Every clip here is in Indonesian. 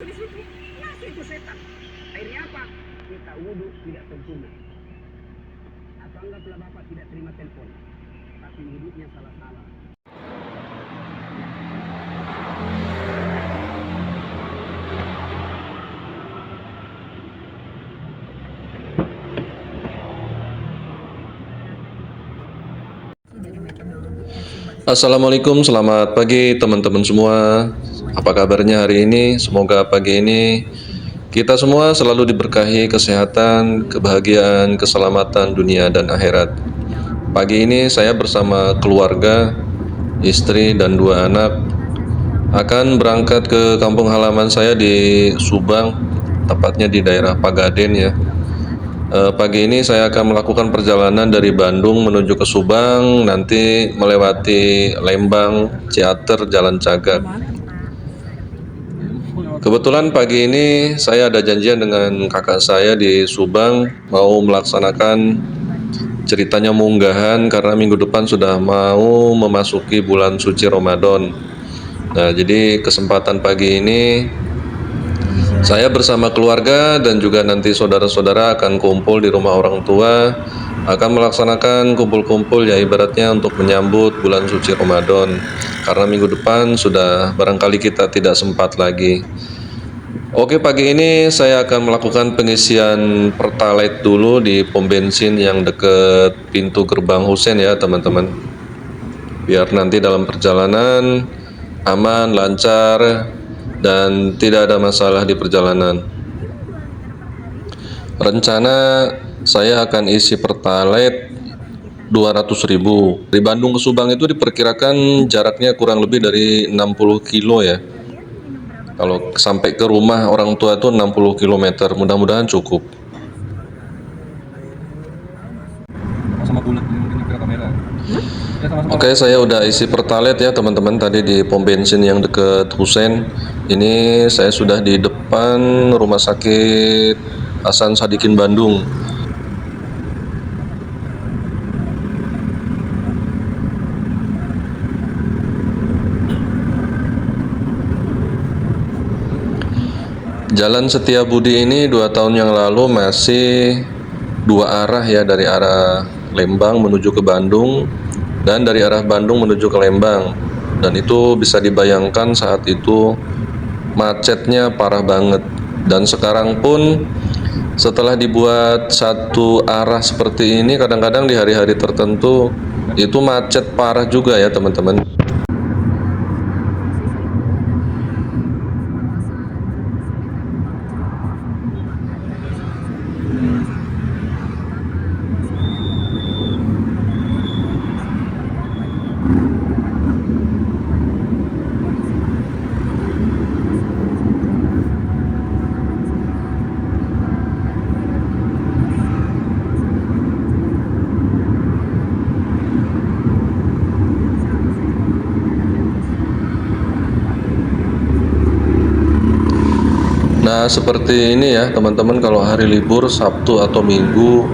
Di situ masuk itu setan. Akhirnya apa? Kita wudhu tidak sempurna. Atau anggaplah bapak tidak terima telepon, tapi wudhunya salah-salah. Assalamualaikum, selamat pagi teman-teman semua. Apa kabarnya hari ini? Semoga pagi ini kita semua selalu diberkahi kesehatan, kebahagiaan, keselamatan dunia dan akhirat. Pagi ini saya bersama keluarga, istri dan 2 anak akan berangkat ke kampung halaman saya di Subang, tepatnya di daerah Pagaden ya. Pagi ini saya akan melakukan perjalanan dari Bandung menuju ke Subang, nanti melewati Lembang, Ciater, Jalan Cagak. Kebetulan pagi ini saya ada janjian dengan kakak saya di Subang, mau melaksanakan ceritanya munggahan karena minggu depan sudah mau memasuki bulan suci Ramadan. Nah, jadi kesempatan pagi ini saya bersama keluarga dan juga nanti saudara-saudara akan kumpul di rumah orang tua, akan melaksanakan kumpul-kumpul ya ibaratnya untuk menyambut bulan suci Ramadan. Karena minggu depan sudah barangkali kita tidak sempat lagi. Oke, pagi ini saya akan melakukan pengisian Pertalite dulu di pom bensin yang dekat pintu gerbang Husein ya teman-teman. Biar nanti dalam perjalanan aman, lancar, dan tidak ada masalah di perjalanan. Rencana saya akan isi Pertalite 200.000. Di Bandung ke Subang itu diperkirakan jaraknya kurang lebih dari 60 kilo ya. Kalau sampai ke rumah orang tua itu 60 km, mudah-mudahan cukup. Oke, saya udah isi Pertalite ya teman-teman tadi di pom bensin yang deket Husein. Ini saya sudah di depan Rumah Sakit Hasan Sadikin Bandung. Jalan Setiabudi ini 2 tahun yang lalu masih 2 arah ya, dari arah Lembang menuju ke Bandung dan dari arah Bandung menuju ke Lembang. Dan itu bisa dibayangkan saat itu macetnya parah banget. Dan sekarang pun setelah dibuat satu arah seperti ini, kadang-kadang di hari-hari tertentu itu macet parah juga ya teman-teman. Nah, seperti ini ya teman-teman, kalau hari libur Sabtu atau Minggu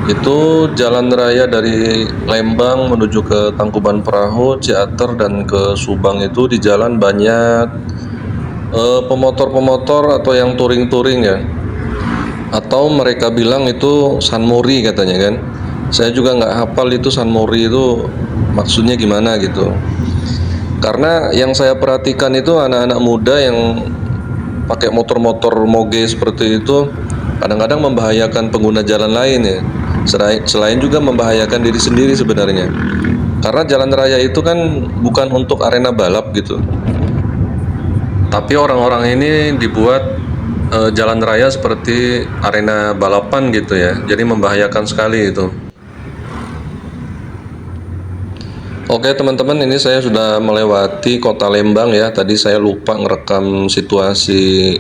itu jalan raya dari Lembang menuju ke Tangkuban Perahu, Ciater dan ke Subang itu di jalan banyak pemotor-pemotor atau yang touring-touring ya. Atau mereka bilang itu Sunmori katanya kan. Saya juga nggak hafal itu Sunmori itu maksudnya gimana gitu. Karena yang saya perhatikan itu anak-anak muda yang pakai motor-motor moge seperti itu kadang-kadang membahayakan pengguna jalan lain ya. Selain juga membahayakan diri sendiri sebenarnya. Karena jalan raya itu kan bukan untuk arena balap gitu. Tapi orang-orang ini dibuat jalan raya seperti arena balapan gitu ya. Jadi membahayakan sekali itu. Oke teman-teman, ini saya sudah melewati kota Lembang ya. Tadi saya lupa ngerekam situasi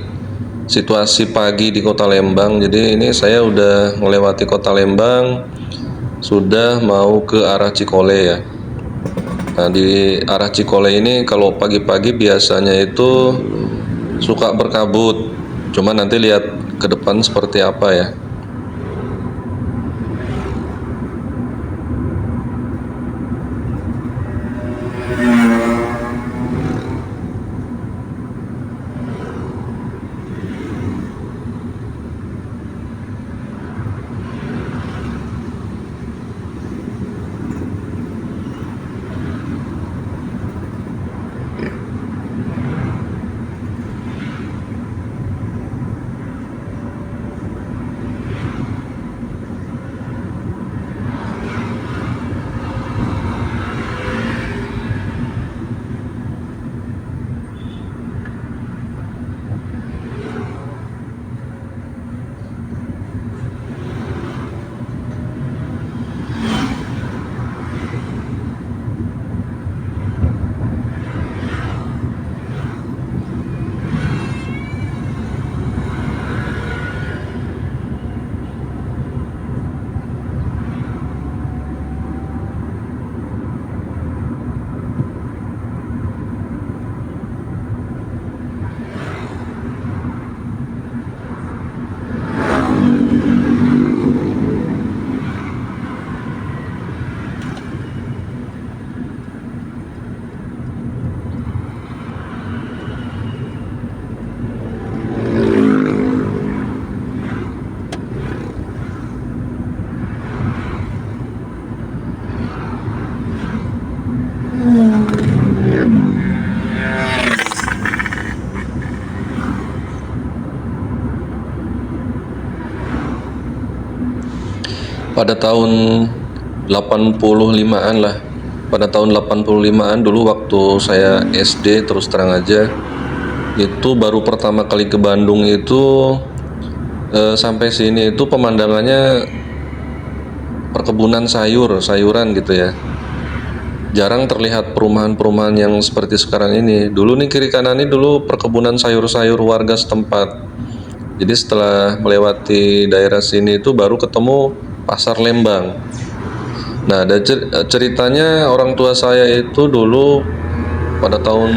pagi di kota Lembang. Jadi ini saya udah melewati kota Lembang, sudah mau ke arah Cikole ya. Nah, di arah Cikole ini kalau pagi-pagi biasanya itu suka berkabut. Cuma nanti lihat ke depan seperti apa ya. pada tahun 85-an lah. Pada tahun 85-an dulu waktu saya SD, terus terang aja, itu baru pertama kali ke Bandung itu, sampai sini itu pemandangannya perkebunan sayuran gitu ya. Jarang terlihat perumahan-perumahan yang seperti sekarang ini. Dulu nih kiri kanan ini dulu perkebunan sayur-sayur warga setempat. Jadi setelah melewati daerah sini itu baru ketemu Pasar Lembang. Nah, ada ceritanya orang tua saya itu dulu pada tahun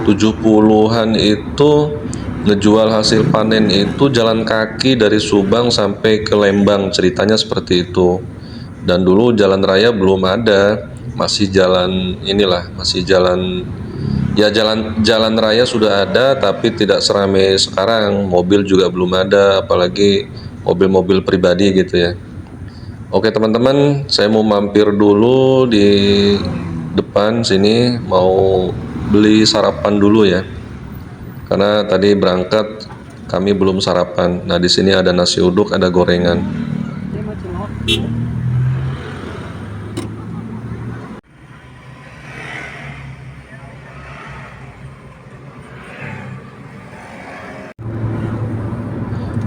70-an itu ngejual hasil panen itu jalan kaki dari Subang sampai ke Lembang, ceritanya seperti itu. Dan dulu jalan raya belum ada, masih jalan inilah, masih jalan ya, jalan raya sudah ada tapi tidak seramai sekarang. Mobil juga belum ada, apalagi mobil-mobil pribadi gitu ya. Oke teman-teman, saya mau mampir dulu di depan sini, mau beli sarapan dulu ya. Karena tadi berangkat kami belum sarapan. Nah, di sini ada nasi uduk, ada gorengan.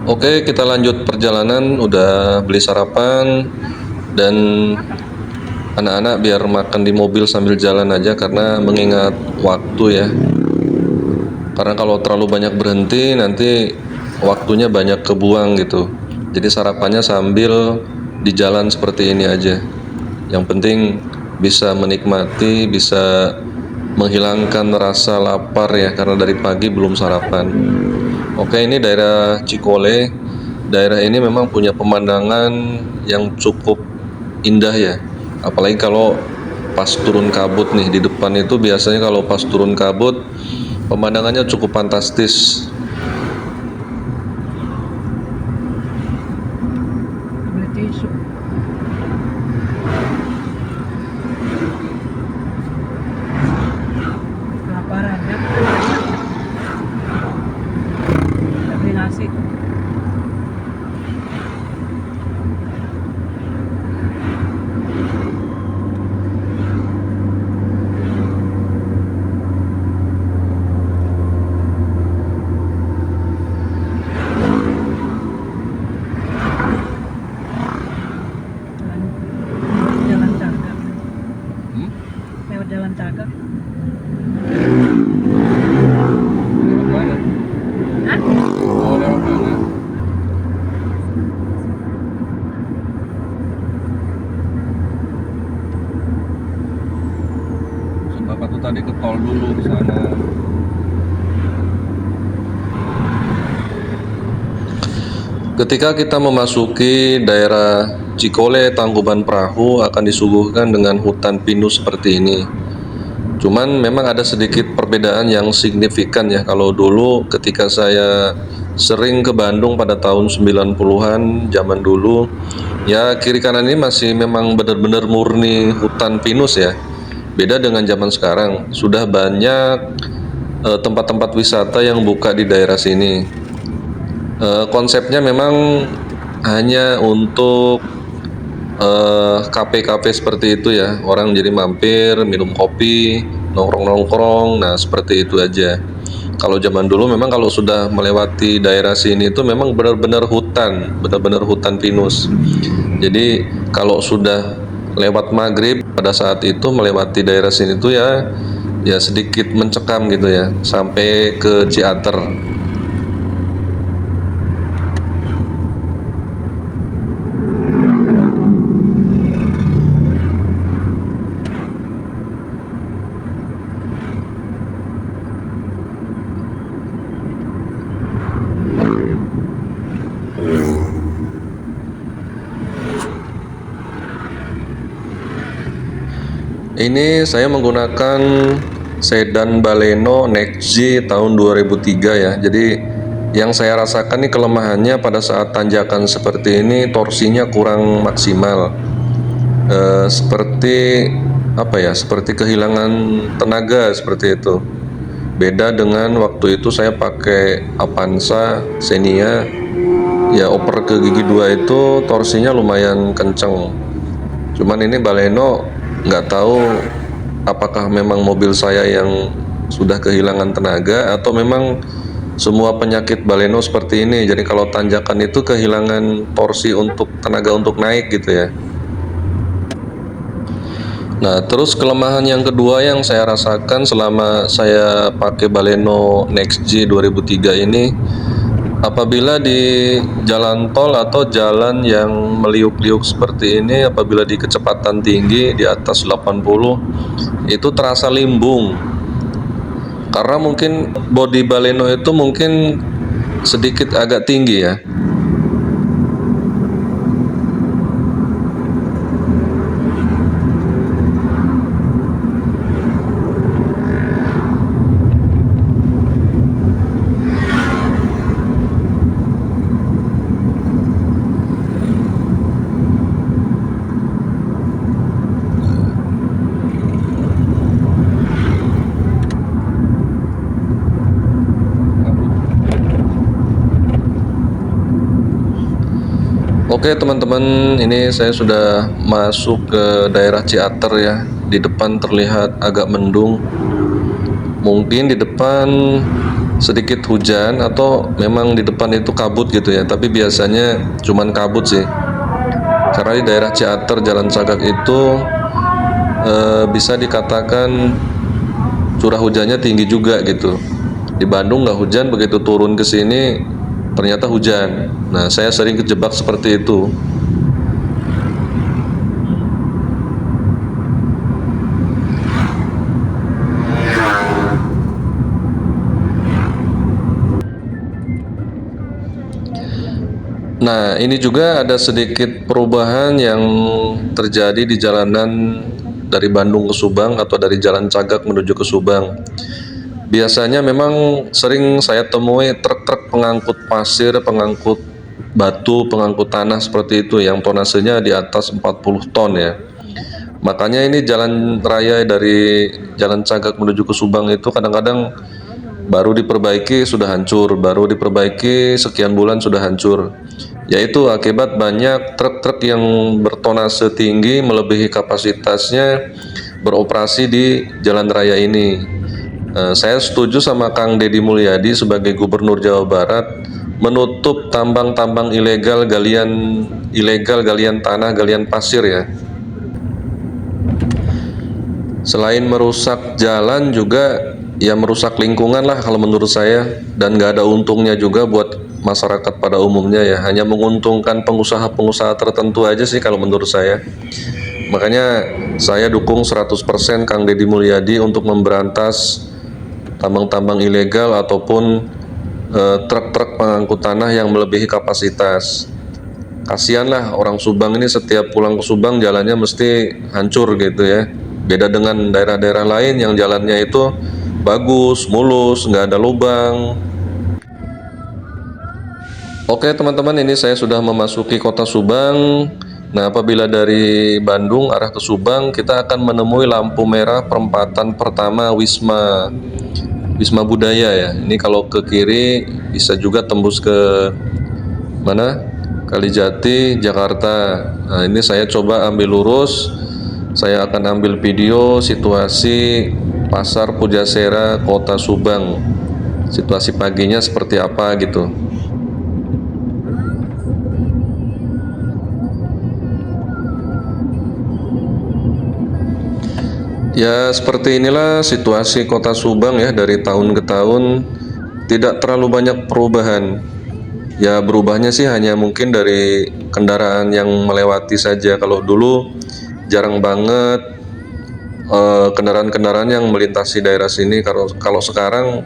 Oke, kita lanjut perjalanan. Udah beli sarapan dan anak-anak biar makan di mobil sambil jalan aja karena mengingat waktu ya. Karena kalau terlalu banyak berhenti nanti waktunya banyak kebuang gitu. Jadi sarapannya sambil di jalan seperti ini aja. Yang penting bisa menikmati, bisa menghilangkan rasa lapar ya, karena dari pagi belum sarapan. Oke, ini daerah Cikole. Daerah ini memang punya pemandangan yang cukup indah ya. Apalagi kalau pas turun kabut nih di depan itu, biasanya kalau pas turun kabut pemandangannya cukup fantastis. Jalan Cagak. Hah? Oh, lewat mana? Bapak tuh tadi ke tol dulu ke sana. Ketika kita memasuki daerah Cikole, Tangkuban Perahu akan disuguhkan dengan hutan pinus seperti ini. Cuman memang ada sedikit perbedaan yang signifikan ya. Kalau dulu ketika saya sering ke Bandung pada tahun 90-an, zaman dulu, ya kiri kanan ini masih memang benar-benar murni hutan pinus ya. Beda dengan zaman sekarang, sudah banyak tempat-tempat wisata yang buka di daerah sini. Konsepnya memang hanya untuk kafe-kafe seperti itu ya, orang jadi mampir minum kopi, nongkrong-nongkrong, nah seperti itu aja. Kalau zaman dulu memang kalau sudah melewati daerah sini itu memang benar-benar hutan pinus. Jadi kalau sudah lewat maghrib pada saat itu melewati daerah sini tuh ya sedikit mencekam gitu ya, sampai ke Ciater. Ini saya menggunakan sedan Baleno Next G tahun 2003 ya. Jadi yang saya rasakan nih kelemahannya pada saat tanjakan seperti ini, torsinya kurang maksimal. Seperti apa ya? Seperti kehilangan tenaga seperti itu. Beda dengan waktu itu saya pakai Avanza Xenia ya oper ke gigi 2 itu torsinya lumayan kenceng. Cuman ini baleno nggak tahu apakah memang mobil saya yang sudah kehilangan tenaga atau memang semua penyakit baleno seperti ini. Jadi kalau tanjakan itu kehilangan torsi untuk tenaga untuk naik gitu ya. Nah, terus kelemahan yang kedua yang saya rasakan selama saya pakai Baleno Next G 2003 ini, apabila di jalan tol atau jalan yang meliuk-liuk seperti ini, apabila di kecepatan tinggi di atas 80, itu terasa limbung. Karena mungkin bodi Baleno itu mungkin sedikit agak tinggi ya. Oke teman-teman, ini saya sudah masuk ke daerah Ciater ya. Di depan terlihat agak mendung. Mungkin di depan sedikit hujan atau memang di depan itu kabut gitu ya. Tapi biasanya cuman kabut sih. Karena di daerah Ciater Jalan Sagak itu bisa dikatakan curah hujannya tinggi juga gitu. Di Bandung nggak hujan, begitu turun ke sini ternyata hujan. Nah, saya sering kejebak seperti itu. Nah, ini juga ada sedikit perubahan yang terjadi di jalanan dari Bandung ke Subang atau dari Jalan Cagak menuju ke Subang. Biasanya memang sering saya temui truk-truk pengangkut pasir, pengangkut batu, pengangkut tanah seperti itu yang tonasenya di atas 40 ton ya. Makanya ini jalan raya dari Jalan Cagak menuju ke Subang itu kadang-kadang baru diperbaiki sudah hancur, baru diperbaiki sekian bulan sudah hancur. Yaitu akibat banyak truk-truk yang bertonase tinggi melebihi kapasitasnya beroperasi di jalan raya ini. Saya setuju sama Kang Deddy Mulyadi sebagai Gubernur Jawa Barat menutup tambang-tambang ilegal, galian tanah, galian pasir ya. Selain merusak jalan juga ya merusak lingkungan lah kalau menurut saya, dan nggak ada untungnya juga buat masyarakat pada umumnya ya, hanya menguntungkan pengusaha-pengusaha tertentu aja sih kalau menurut saya. Makanya saya dukung 100% Kang Deddy Mulyadi untuk memberantas tambang-tambang ilegal ataupun truk-truk pengangkut tanah yang melebihi kapasitas. Kasihan lah orang Subang ini, setiap pulang ke Subang jalannya mesti hancur gitu ya. Beda dengan daerah-daerah lain yang jalannya itu bagus, mulus, nggak ada lubang. Oke teman-teman, ini saya sudah memasuki kota Subang. Nah, apabila dari Bandung arah ke Subang, kita akan menemui lampu merah perempatan pertama Wisma Budaya ya. Ini kalau ke kiri bisa juga tembus ke mana? Kalijati, Jakarta. Nah, ini saya coba ambil lurus. Saya akan ambil video situasi Pasar Pujasera Kota Subang. Situasi paginya seperti apa gitu. Ya, seperti inilah situasi Kota Subang ya, dari tahun ke tahun tidak terlalu banyak perubahan. Ya, berubahnya sih hanya mungkin dari kendaraan yang melewati saja. Kalau dulu jarang banget kendaraan-kendaraan yang melintasi daerah sini. Kalau sekarang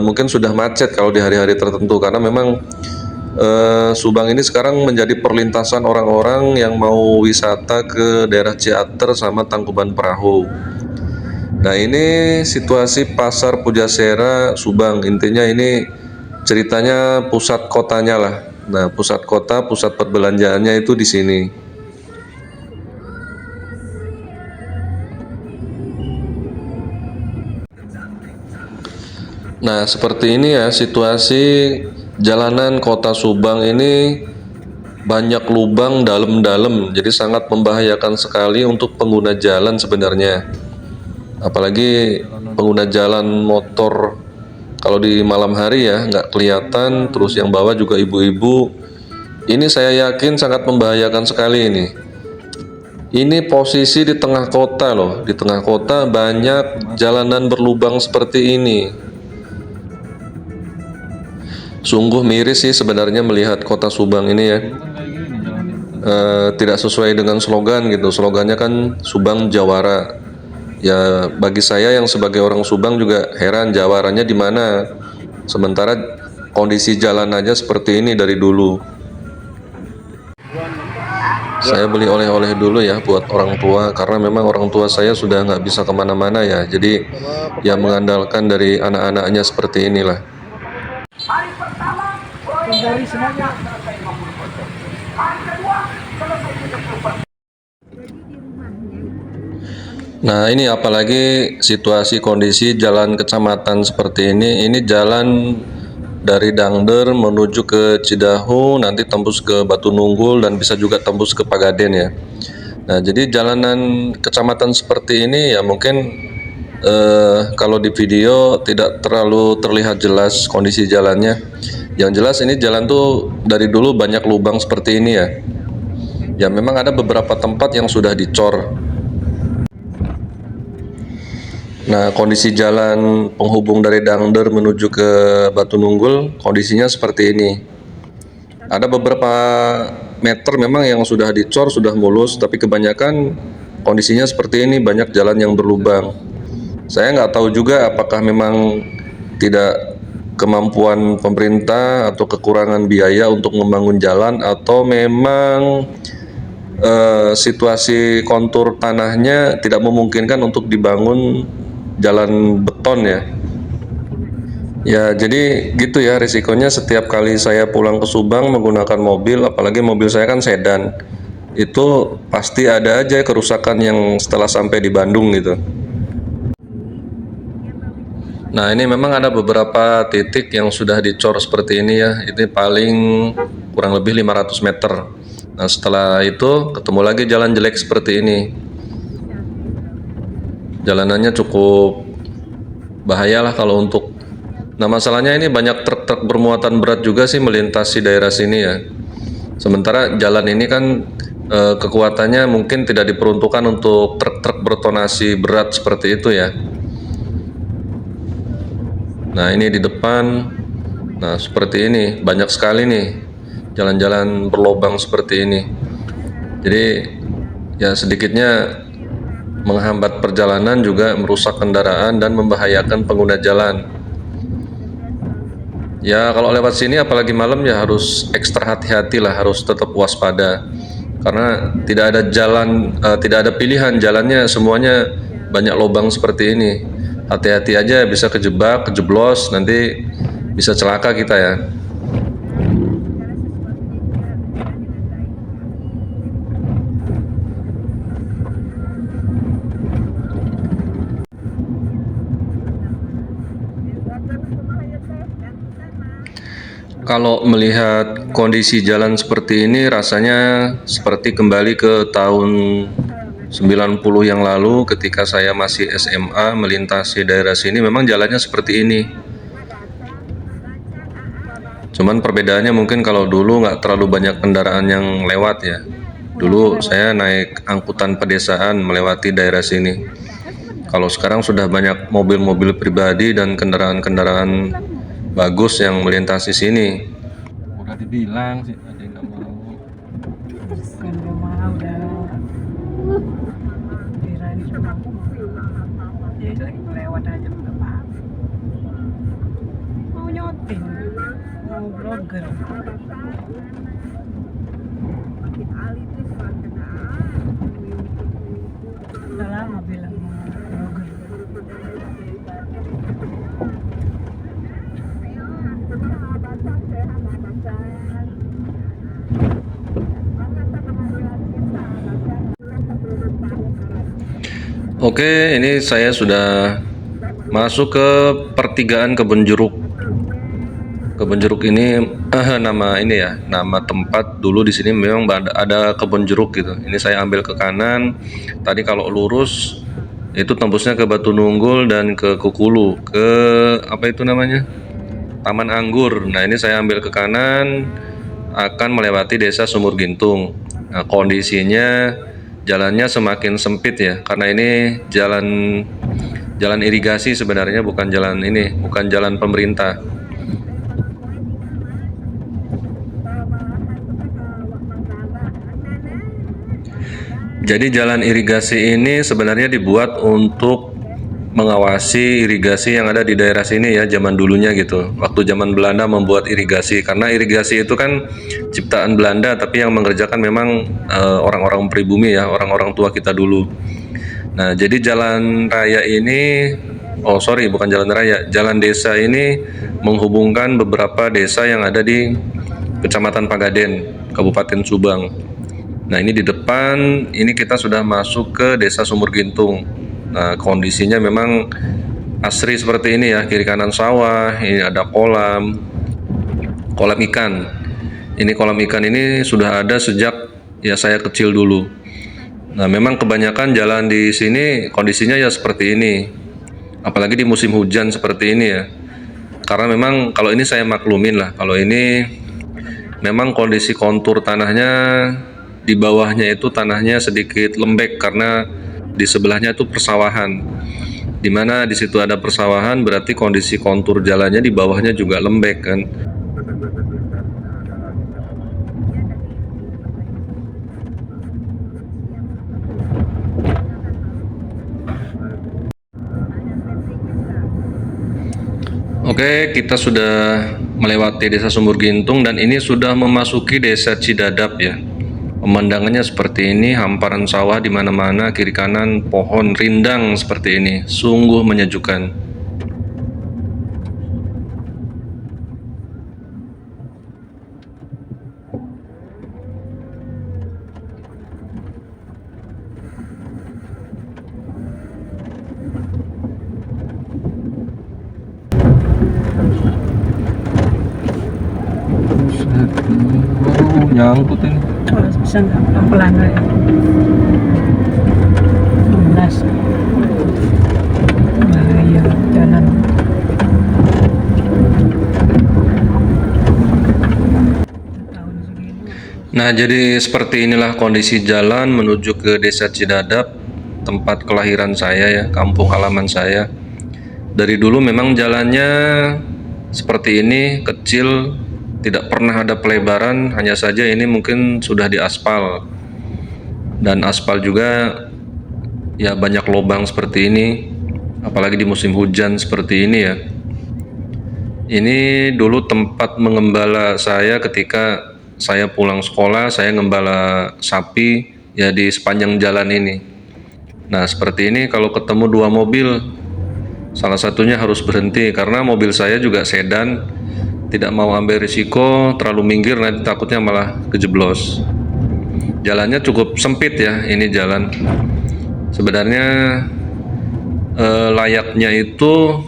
mungkin sudah macet kalau di hari-hari tertentu, karena memang Subang ini sekarang menjadi perlintasan orang-orang yang mau wisata ke daerah Ciater sama Tangkuban Perahu. Nah, ini situasi Pasar Pujasera Subang. Intinya ini ceritanya pusat kotanya lah. Nah, pusat kota, pusat perbelanjaannya itu di sini. Nah, seperti ini ya situasi jalanan kota Subang ini banyak lubang dalam-dalam, jadi sangat membahayakan sekali untuk pengguna jalan sebenarnya. Apalagi pengguna jalan motor, kalau di malam hari ya nggak kelihatan, terus yang bawah juga ibu-ibu. Ini saya yakin sangat membahayakan sekali ini. Ini posisi di tengah kota loh, di tengah kota banyak jalanan berlubang seperti ini. Sungguh miris sih sebenarnya melihat kota Subang ini ya. Tidak sesuai dengan slogan gitu. Slogannya kan Subang Jawara. Ya bagi saya yang sebagai orang Subang juga heran jawarannya di mana. Sementara kondisi jalan aja seperti ini dari dulu. Saya beli oleh-oleh dulu ya buat orang tua, karena memang orang tua saya sudah nggak bisa kemana-mana ya. Jadi ya mengandalkan dari anak-anaknya seperti inilah. Hari pertama Dari semuanya. hari kedua selesai 70%. Nah ini apalagi situasi kondisi jalan kecamatan seperti ini jalan dari Dangder menuju ke Cidahu, nanti tembus ke Batu Nunggul dan bisa juga tembus ke Pagaden ya. Nah jadi jalanan kecamatan seperti ini ya mungkin kalau di video tidak terlalu terlihat jelas kondisi jalannya. Yang jelas ini jalan tuh dari dulu banyak lubang seperti ini ya. Ya memang ada beberapa tempat yang sudah dicor. Nah kondisi jalan penghubung dari Dangder menuju ke Batu Nunggul kondisinya seperti ini. Ada beberapa meter memang yang sudah dicor, sudah mulus, tapi kebanyakan kondisinya seperti ini, banyak jalan yang berlubang. Saya nggak tahu juga apakah memang tidak kemampuan pemerintah atau kekurangan biaya untuk membangun jalan, atau memang situasi kontur tanahnya tidak memungkinkan untuk dibangun jalan beton ya. Ya jadi gitu ya risikonya setiap kali saya pulang ke Subang menggunakan mobil, apalagi mobil saya kan sedan, itu pasti ada aja kerusakan yang setelah sampai di Bandung gitu. Nah ini memang ada beberapa titik yang sudah dicor seperti ini ya, ini paling kurang lebih 500 meter. Nah setelah itu ketemu lagi jalan jelek seperti ini. Jalanannya cukup bahayalah kalau untuk. Nah masalahnya ini banyak truk-truk bermuatan berat juga sih melintasi daerah sini ya. Sementara jalan ini kan kekuatannya mungkin tidak diperuntukkan untuk truk-truk bertonasi berat seperti itu ya. Nah ini di depan, nah seperti ini banyak sekali nih jalan-jalan berlobang seperti ini. Jadi ya sedikitnya menghambat perjalanan, juga merusak kendaraan dan membahayakan pengguna jalan. Ya kalau lewat sini apalagi malam ya harus ekstra hati-hati lah, harus tetap waspada. Karena tidak ada jalan, tidak ada pilihan, jalannya semuanya banyak lubang seperti ini. Hati-hati aja, bisa kejebak, kejeblos, nanti bisa celaka kita ya. Kalau melihat kondisi jalan seperti ini rasanya seperti kembali ke tahun 90 yang lalu ketika saya masih SMA melintasi daerah sini. Memang jalannya seperti ini. Cuman perbedaannya mungkin kalau dulu nggak terlalu banyak kendaraan yang lewat ya. Dulu saya naik angkutan pedesaan melewati daerah sini. Kalau sekarang sudah banyak mobil-mobil pribadi dan kendaraan-kendaraan bagus yang melintasi sini. Udah dibilang sih, ada yang nggak mau. Kan nggak mau dah. Kirain cuma ya itu lagi lewat aja nggak apa-apa. Mau nyotin, mau blogger. Udah lama bilang mau blogger. Oke, ini saya sudah masuk ke pertigaan Kebun Jeruk. Kebun jeruk ini nama ini ya, nama tempat dulu di sini memang ada kebun jeruk gitu. Ini saya ambil ke kanan. Tadi kalau lurus itu tembusnya ke Batu Nunggul dan ke Kukulu, ke apa itu namanya? Taman Anggur. Nah, ini saya ambil ke kanan akan melewati desa Sumur Gintung. Nah, kondisinya jalannya semakin sempit ya, karena ini jalan irigasi sebenarnya, bukan jalan pemerintah. Jadi jalan irigasi ini sebenarnya dibuat untuk mengawasi irigasi yang ada di daerah sini ya, zaman dulunya gitu. Waktu zaman Belanda membuat irigasi, karena irigasi itu kan ciptaan Belanda, tapi yang mengerjakan memang orang-orang pribumi ya, orang-orang tua kita dulu. Nah, jadi jalan raya ini, oh sorry, bukan jalan raya, jalan desa ini menghubungkan beberapa desa yang ada di Kecamatan Pagaden, Kabupaten Subang. Nah, ini di depan, ini kita sudah masuk ke desa Sumur Gintung. Nah, kondisinya memang asri seperti ini ya, kiri kanan sawah, ini ada kolam ikan. Ini kolam ikan ini sudah ada sejak ya saya kecil dulu. Nah, memang kebanyakan jalan di sini kondisinya ya seperti ini. Apalagi di musim hujan seperti ini ya. Karena memang kalau ini saya maklumin lah, kalau ini memang kondisi kontur tanahnya di bawahnya itu tanahnya sedikit lembek karena di sebelahnya itu persawahan. Dimana di situ ada persawahan berarti kondisi kontur jalannya di bawahnya juga lembek kan. Oke, kita sudah melewati desa Sumur Gintung dan ini sudah memasuki desa Cidadap ya. Pemandangannya seperti ini, hamparan sawah di mana-mana, kiri kanan pohon rindang seperti ini, sungguh menyejukkan. Oh, nyangkut ini. Bisa nggak pelan ya? 16. Bahaya jalan. Nah, jadi seperti inilah kondisi jalan menuju ke desa Cidadap, tempat kelahiran saya ya, kampung halaman saya. Dari dulu memang jalannya seperti ini, kecil, tidak pernah ada pelebaran, hanya saja ini mungkin sudah diaspal. Dan aspal juga ya banyak lubang seperti ini, apalagi di musim hujan seperti ini ya. Ini dulu tempat mengembala saya ketika saya pulang sekolah, saya ngembala sapi ya di sepanjang jalan ini. Nah, seperti ini kalau ketemu dua mobil, salah satunya harus berhenti karena mobil saya juga sedan, tidak mau ambil risiko terlalu minggir nanti takutnya malah kejeblos. Jalannya cukup sempit ya, ini jalan. Sebenarnya layaknya itu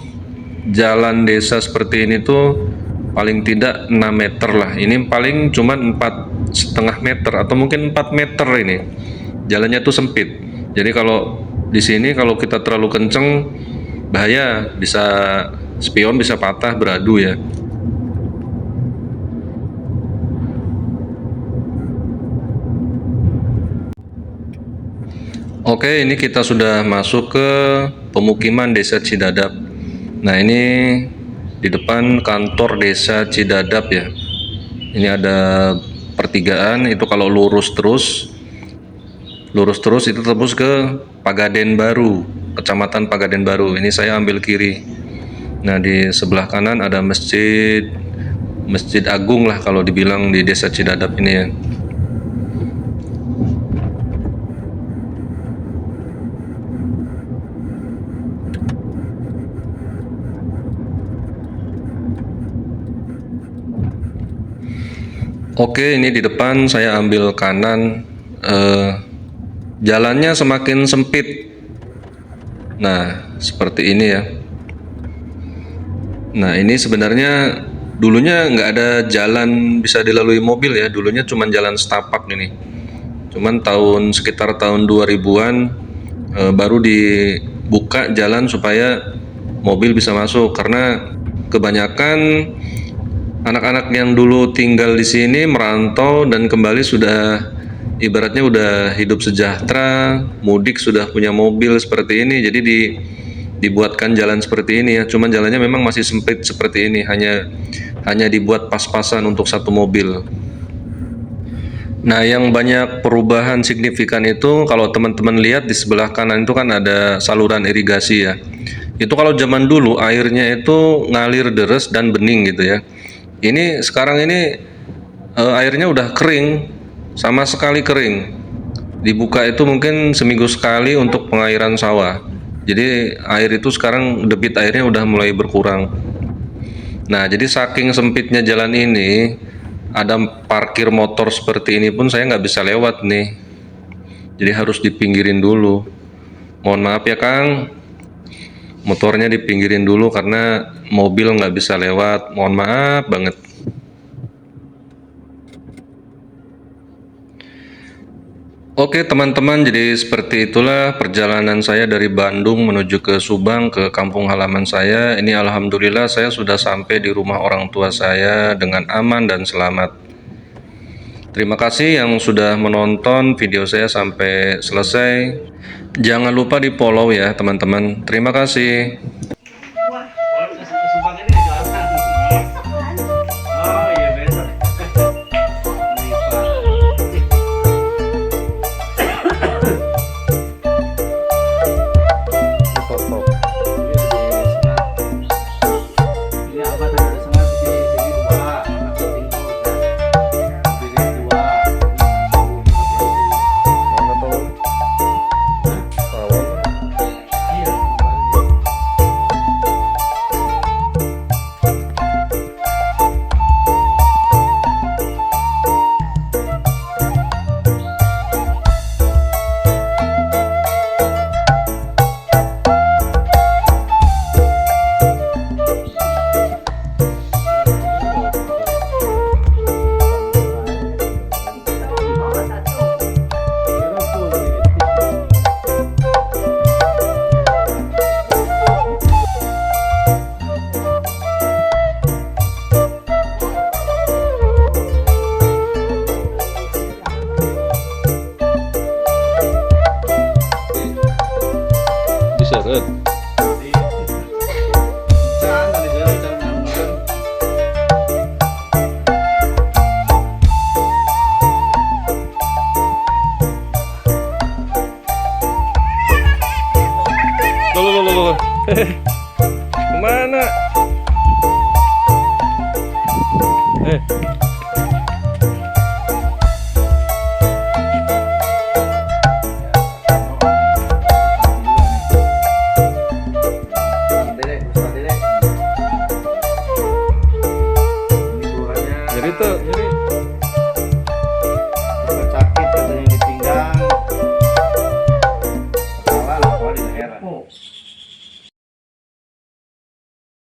jalan desa seperti ini tuh paling tidak 6 meter lah. Ini paling cuma 4,5 meter atau mungkin 4 meter ini. Jalannya tuh sempit. Jadi kalau di sini kalau kita terlalu kenceng bahaya, bisa spion bisa patah beradu ya. Oke, ini kita sudah masuk ke pemukiman desa Cidadap. Nah, ini di depan kantor desa Cidadap ya. Ini ada pertigaan, itu kalau lurus terus itu tembus ke Pagaden Baru, Kecamatan Pagaden Baru. Ini saya ambil kiri. Nah, di sebelah kanan ada Masjid Agung lah kalau dibilang di desa Cidadap ini ya. Oke, ini di depan saya ambil kanan, jalannya semakin sempit. Nah, seperti ini ya. Nah, ini sebenarnya Dulunya nggak ada jalan bisa dilalui mobil ya, dulunya cuma jalan setapak ini. Cuman sekitar tahun 2000-an baru dibuka jalan supaya mobil bisa masuk, karena kebanyakan anak-anak yang dulu tinggal di sini merantau dan kembali sudah ibaratnya udah hidup sejahtera, mudik sudah punya mobil seperti ini, jadi dibuatkan jalan seperti ini ya. Cuman jalannya memang masih sempit seperti ini, hanya dibuat pas-pasan untuk satu mobil. Nah, yang banyak perubahan signifikan itu kalau teman-teman lihat di sebelah kanan itu kan ada saluran irigasi ya. Itu kalau zaman dulu airnya itu ngalir deres dan bening gitu ya. Ini sekarang ini airnya udah kering, sama sekali kering. Dibuka itu mungkin seminggu sekali untuk pengairan sawah. Jadi air itu sekarang debit airnya udah mulai berkurang. Nah, jadi saking sempitnya jalan ini, ada parkir motor seperti ini pun saya nggak bisa lewat nih. Jadi harus dipinggirin dulu. Mohon maaf ya Kang, motornya dipinggirin dulu karena mobil nggak bisa lewat. Mohon maaf banget. Oke teman-teman, jadi seperti itulah perjalanan saya dari Bandung menuju ke Subang, ke kampung halaman saya. Ini alhamdulillah saya sudah sampai di rumah orang tua saya dengan aman dan selamat. Terima kasih yang sudah menonton video saya sampai selesai. Jangan lupa di follow ya teman-teman. Terima kasih. Oh iya besok. Ini apa tuh udah sengat di sini dua, anak penting tuh kan. Ini dua. Iya. Diseret. Loh. Kemana? Jadi tuh, sakit katanya di pinggang, kepala di leher.